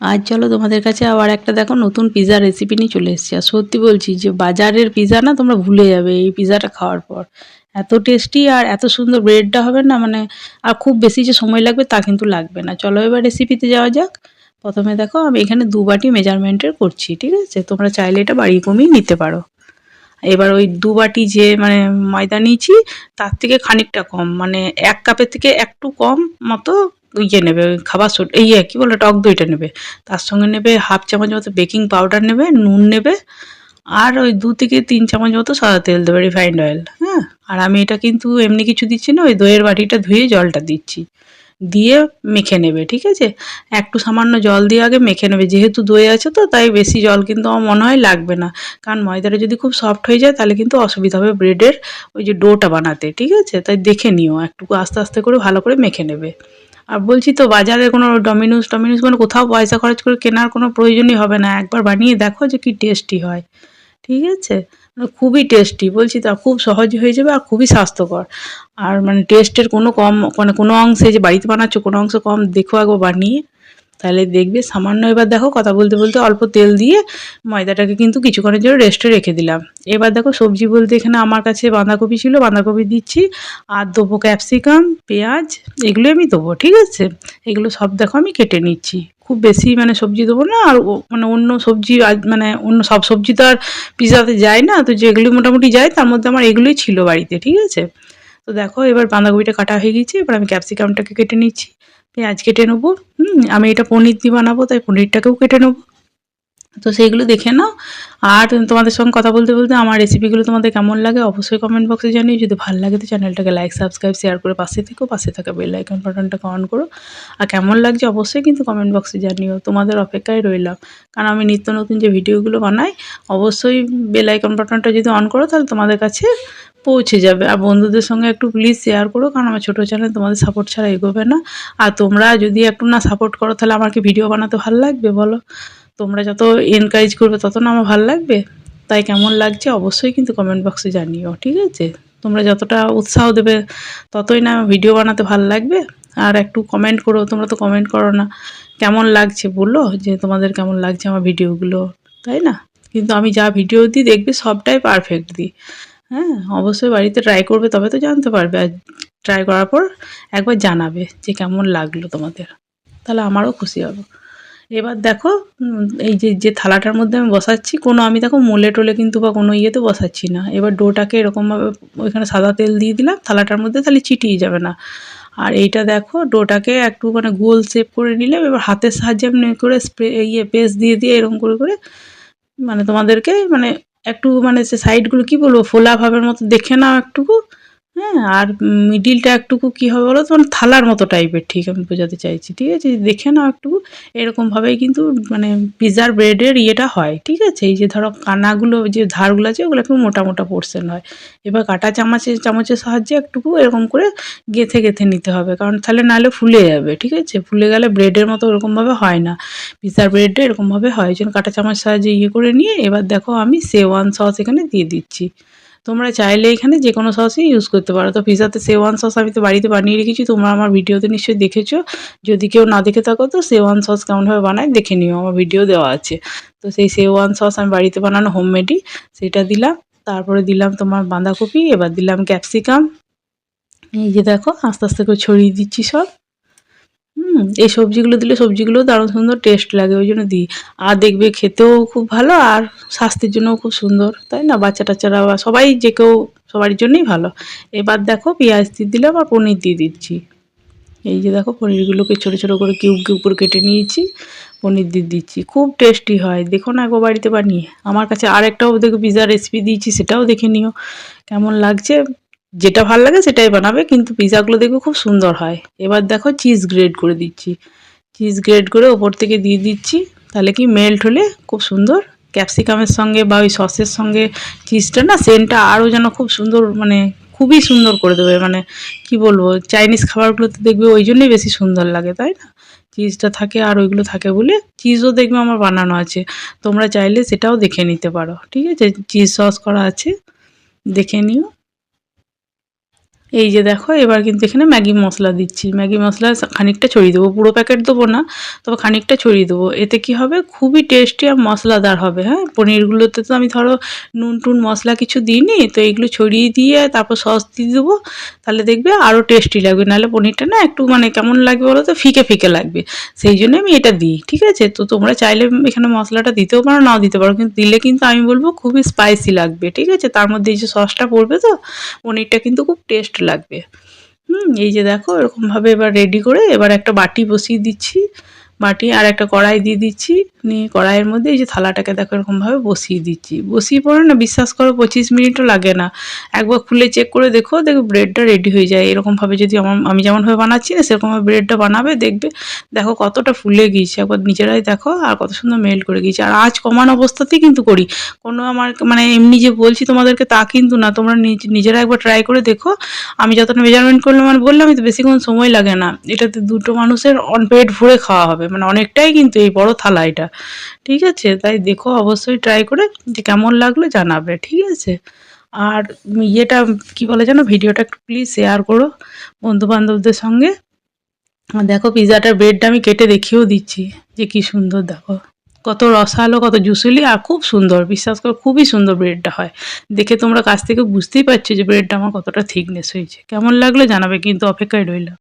আজ চলো তোমাদের কাছে আবার একটা দেখো নতুন পিৎজা রেসিপি নিয়ে চলে এসেছি। আর সত্যি বলছি যে বাজারের পিৎজা না তোমরা ভুলে যাবে এই পিৎজাটা খাওয়ার পর। এত টেস্টি আর এত সুন্দর ব্রেডটা হবে না, মানে আর খুব বেশি যে সময় লাগবে তা কিন্তু লাগবে না। চলো এবার রেসিপিতে যাওয়া যাক। প্রথমে দেখো আমি এখানে 2 বাটি মেজারমেন্টের করছি, ঠিক আছে? তোমরা চাইলে এটা বাড়িয়ে কমিয়ে নিতে পারো। এবার ওই 2 বাটি যে মানে ময়দা নিয়েছি তার থেকে খানিকটা কম, মানে 1 কাপের থেকে একটু কম মতো ইয়ে নেবে, ওই খাবার সোডা ইয়ে কী বলে টক দইটা নেবে। তার সঙ্গে নেবে হাফ চামচ মতো বেকিং পাউডার নেবে, নুন নেবে, আর ওই 2 থেকে 3 চামচ মতো সাদা তেল দেবে, রিফাইন্ড অয়েল, হ্যাঁ? আর আমি এটা কিন্তু এমনি কিছু দিচ্ছি না, ওই দইয়ের বাটিটা ধুয়ে জলটা দিচ্ছি। দিয়ে মেখে নেবে, ঠিক আছে? একটু সামান্য জল দিয়ে আগে মেখে নেবে, যেহেতু দই আছে তো তাই বেশি জল কিন্তু আমার মনে হয় লাগবে না। কারণ ময়দাটা যদি খুব সফট হয়ে যায় তাহলে কিন্তু অসুবিধা হবে ব্রেডের ওই যে ডোটা বানাতে, ঠিক আছে? তাই দেখে নিও, একটু আস্তে আস্তে করে ভালো করে মেখে নেবে। আর বলছি তো বাজারে কোনো ডমিনোস মানে কোথাও পয়সা খরচ করে কেনার কোনো প্রয়োজনই হবে না, একবার বানিয়ে দেখো যে কি টেস্টি হয়, ঠিক আছে? মানে খুবই টেস্টি বলছি তো, খুব সহজ হয়ে যাবে আর খুবই স্বাস্থ্যকর। আর মানে টেস্টের কোনো কম মানে কোনো অংশে যে বাড়িতে বানাচ্ছ কোনো অংশ কম দেখো একবার বানিয়ে, তাহলে দেখবে সামান্য। এবার দেখো কথা বলতে বলতে অল্প তেল দিয়ে ময়দাটাকে কিন্তু কিছুক্ষণের জন্য রেস্টে রেখে দিলাম। এবার দেখো সবজি বলতে এখানে আমার কাছে বাঁধাকপি ছিল, বাঁধাকপি দিচ্ছি, আর দেবো ক্যাপসিকাম, পেঁয়াজ, এগুলো আমি দেবো, ঠিক আছে? এগুলো সব দেখো আমি কেটে নিচ্ছি। খুব বেশি মানে সবজি দেবো না, আর মানে অন্য সবজি মানে অন্য সব সবজি তো আর পিৎজাতে যায় না, তো যেগুলি মোটামুটি যায় তার মধ্যে আমার এগুলোই ছিল বাড়িতে, ঠিক আছে? তো দেখো এবার বাঁধাকপিটা কাটা হয়ে গেছে, এবার আমি ক্যাপসিকামটাকে কেটে নিচ্ছি, পেঁয়াজ কেটে নেবো। আমি এটা পনির দিয়ে বানাবো তাই পনিরটাকেও কেটে নেবো। তো সেইগুলো দেখে নাও। আর তোমাদের সঙ্গে কথা বলতে বলতে আমার রেসিপিগুলো তোমাদের কেমন লাগে অবশ্যই কমেন্ট বক্সে জানিও। যদি ভালো লাগে তো চ্যানেলটাকে লাইক, সাবস্ক্রাইব, শেয়ার করে পাশে থেকো। পাশে থাকা বেল আইকন বাটনটাকে অন করো। আর কেমন লাগছে অবশ্যই কিন্তু কমেন্ট বক্সে জানিও। তোমাদের অপেক্ষায় রইলাম। কারণ আমি নিত্য নতুন যে ভিডিওগুলো বানাই অবশ্যই বেল আইকন বাটনটা যদি অন করো তাহলে তোমাদের কাছে পৌঁছে যাবে। আর বন্ধুদের সঙ্গে একটু প্লিজ শেয়ার করো, কারণ আমার ছোটো চ্যানেল তোমাদের সাপোর্ট ছাড়া এগোবে না। আর তোমরা যদি একটু না সাপোর্ট করো তাহলে আমার কি ভিডিও বানাতে ভালো লাগবে বলো? তোমরা যত এনকারেজ করবে তত না আমার ভালো লাগবে। তাই কেমন লাগছে অবশ্যই কিন্তু কমেন্ট বক্সে জানিও, ঠিক আছে? তোমরা যতটা উৎসাহ দেবে ততই না আমার ভিডিও বানাতে ভালো লাগবে। আর একটু কমেন্ট করো, তোমরা তো কমেন্ট করো না। কেমন লাগছে বলো, যে তোমাদের কেমন লাগছে আমার ভিডিওগুলো, তাই না? কিন্তু আমি যা ভিডিও দিই দেখবে সবটাই পারফেক্ট দিই। হ্যাঁ, অবশ্যই বাড়িতে ট্রাই করবে তবে তো জানতে পারবে। আর ট্রাই করার পর একবার জানাবে যে কেমন লাগলো তোমাদের। তাহলে আমারও খুশি হব। এবার দেখো এই যে থালাটার মধ্যে আমি বসাচ্ছি, কোনো আমি দেখো মোলে টোলে কিন্তু বা কোনো ইয়েতে বসাচ্ছি না। এবার ডোটাকে এরকমভাবে ওইখানে সাদা তেল দিয়ে দিলাম থালাটার মধ্যে, তাহলে চিটিয়ে যাবে না। আর এইটা দেখো ডোটাকে একটু মানে গোল শেপ করে নিলাম। এবার হাতের সাহায্যে আমি করে স্প্রে পেস্ট দিয়ে দিয়ে এরকম করে করে মানে তোমাদেরকে মানে একটু মানে সে সাইডগুলো কী বলবো ফোলা ভাবের মতো দেখে নাও একটুকু। হ্যাঁ, আর মিডিলটা একটুকু কী হবে বলো তো, মানে থালার মতো টাইপের, ঠিক আমি বোঝাতে চাইছি, ঠিক আছে? দেখে নাও একটুকু। এরকমভাবেই কিন্তু মানে পিৎজার ব্রেডের ইয়েটা হয়, ঠিক আছে? এই যে ধরো কানাগুলো যে ধারগুলো আছে ওগুলো একটু মোটা মোটা পোর্শন হয়। এবার কাঁটা চামচের সাহায্যে একটুকু এরকম করে গেঁথে গেঁথে নিতে হবে, কারণ তাহলে নাহলে ফুলে যাবে, ঠিক আছে? ফুলে গেলে ব্রেডের মতো ওরকমভাবে হয় না। পিৎজার ব্রেডটা এরকমভাবে হয়, ওই জন্য কাঁটা চামচ সাহায্যে ইয়ে করে নিয়ে এবার দেখো আমি শেজওয়ান সস এখানে দিয়ে দিচ্ছি। তোমরা চাইলে এখানে যে কোনো সসই ইউজ করতে পারো। তো পিৎজাতে শেজওয়ান সস আমি তো বাড়িতে বানিয়ে রেখেছি, তোমরা আমার ভিডিওতে নিশ্চয়ই দেখেছো। যদি কেউ না দেখে থাকো তো শেজওয়ান সস কেমনভাবে বানায় দেখে নিও, আমার ভিডিও দেওয়া আছে। তো সেই শেজওয়ান সস আমি বাড়িতে বানানো হোমমেডই, সেটা দিলাম। তারপরে দিলাম তোমার বাঁধাকপি, এবার দিলাম ক্যাপসিকাম। এই যে দেখো আস্তে আস্তে করে ছড়িয়ে দিচ্ছি সব। এই সবজিগুলো দিলে সবজিগুলোও দারুণ সুন্দর টেস্ট লাগে, ওই জন্য দিই। আর দেখবে খেতেও খুব ভালো আর স্বাস্থ্যের জন্যও খুব সুন্দর, তাই না? বাচ্চা টাচ্চারা বা সবাই যে কেউ সবারই জন্যই ভালো। এবার দেখো পেঁয়াজ দিয়ে দিলাম আর পনির দিয়ে দিচ্ছি। এই যে দেখো পনিরগুলোকে ছোটো ছোটো করে কিউব কিউব করে কেটে নিয়েছি, পনির দিয়ে দিচ্ছি। খুব টেস্টি হয়, দেখো না একবার বাড়িতে বানিয়ে। আমার কাছে আরেকটাও দেখো পিৎজার রেসিপি দিয়েছি, সেটাও দেখে নিও কেমন লাগছে। যেটা ভালো লাগে সেটাই বানাবে, কিন্তু পিৎজাগুলো দেখবে খুব সুন্দর হয়। এবার দেখো চিজ গ্রেট করে দিচ্ছি, চিজ গ্রেট করে ওপর থেকে দিয়ে দিচ্ছি, তাহলে কি মেল্ট হলে খুব সুন্দর ক্যাপসিকামের সঙ্গে বা ওই সসের সঙ্গে চিজটা না সেন্টটা আরও যেন খুব সুন্দর, মানে খুবই সুন্দর করে দেবে। মানে কি বলবো, চাইনিজ খাবারগুলোতে দেখবে ওই জন্যই বেশি সুন্দর লাগে, তাই না? চিজটা থাকে আর ওইগুলো থাকে বলে। চিজও দেখবে আমার বানানো আছে, তোমরা চাইলে সেটাও দেখে নিতে পারো, ঠিক আছে? চিজ সস করা আছে, দেখে নিও। এই যে দেখো এবার কিন্তু এখানে ম্যাগি মশলা দিচ্ছি। ম্যাগি মশলা খানিকটা ছড়িয়ে দেবো, পুরো প্যাকেট দেবো না, তবে খানিকটা ছড়িয়ে দেবো। এতে কি হবে, খুবই টেস্টি আর মশলাদার হবে। হ্যাঁ, পনিরগুলোতে তো আমি ধরো নুন টুন মশলা কিছু দিইনি, তো এইগুলো ছড়িয়ে দিয়ে তারপর সস দিয়ে দেবো, তাহলে দেখবে আরও টেস্টি লাগবে। নাহলে পনিরটা না একটু মানে কেমন লাগবে বলো তো, ফিকে ফিকে লাগবে। সেই জন্য আমি এটা দিই, ঠিক আছে? তো তোমরা চাইলে এখানে মশলাটা দিতেও পারো, নাও দিতে পারো, কিন্তু দিলে কিন্তু আমি বলবো খুবই স্পাইসি লাগবে, ঠিক আছে? তার মধ্যে এই যে সসটা পড়বে, তো পনিরটা কিন্তু খুব টেস্ট লাগবে। এই যে দেখো এরকমভাবে এবার রেডি করে এবার একটা বাটি বসিয়ে দিচ্ছি, বাটি আর একটা কড়াই দিয়ে দিচ্ছি, নিয়ে কড়াইয়ের মধ্যে এই যে থালাটাকে দেখো এরকমভাবে বসিয়ে দিচ্ছি। বসিয়ে পড়ে না, বিশ্বাস করো 25 মিনিটও লাগে না। একবার খুলে চেক করে দেখো, দেখো ব্রেডটা রেডি হয়ে যায়। এরকমভাবে যদি আমি যেমনভাবে বানাচ্ছি না, সেরকমভাবে ব্রেডটা বানাবে, দেখবে দেখো কতটা ফুলে গিয়েছে, একবার নিজেরাই দেখো, আর কত সুন্দর মেল্ট করে গিয়েছে। আর আঁচ কমানো অবস্থাতেই কিন্তু করি, কোনো আমার মানে এমনি যে বলছি তোমাদেরকে তা কিন্তু না, তোমরা নিজেরা একবার ট্রাই করে দেখো। আমি যতটা মেজারমেন্ট করলাম মানে বললাম, তো বেশিক্ষণ সময় লাগে না, এটাতে দুটো মানুষের পেট ভরে খাওয়া হবে, মানে অনেকটাই কিন্তু এই বড় থালা এটা, ঠিক আছে? তাই দেখো অবশ্যই ট্রাই করে, যে কেমন লাগলো জানাবে, ঠিক আছে? আর ইয়েটা কি বলে যেন, ভিডিওটা একটু প্লিজ শেয়ার করো বন্ধু বান্ধবদের সঙ্গে। আর দেখো পিৎজাটার ব্রেডটা আমি কেটে দেখিয়েও দিচ্ছি, যে কি সুন্দর দেখো, কত রসালো, কত জুসিলি, আর খুব সুন্দর, বিশ্বাস করো খুবই সুন্দর ব্রেডটা হয়। দেখে তোমরা কাছ থেকে বুঝতেই পারছো যে ব্রেডটা আমার কতটা থিকনেস হয়েছে। কেমন লাগলো জানাবে কিন্তু, অপেক্ষায় রইলাম।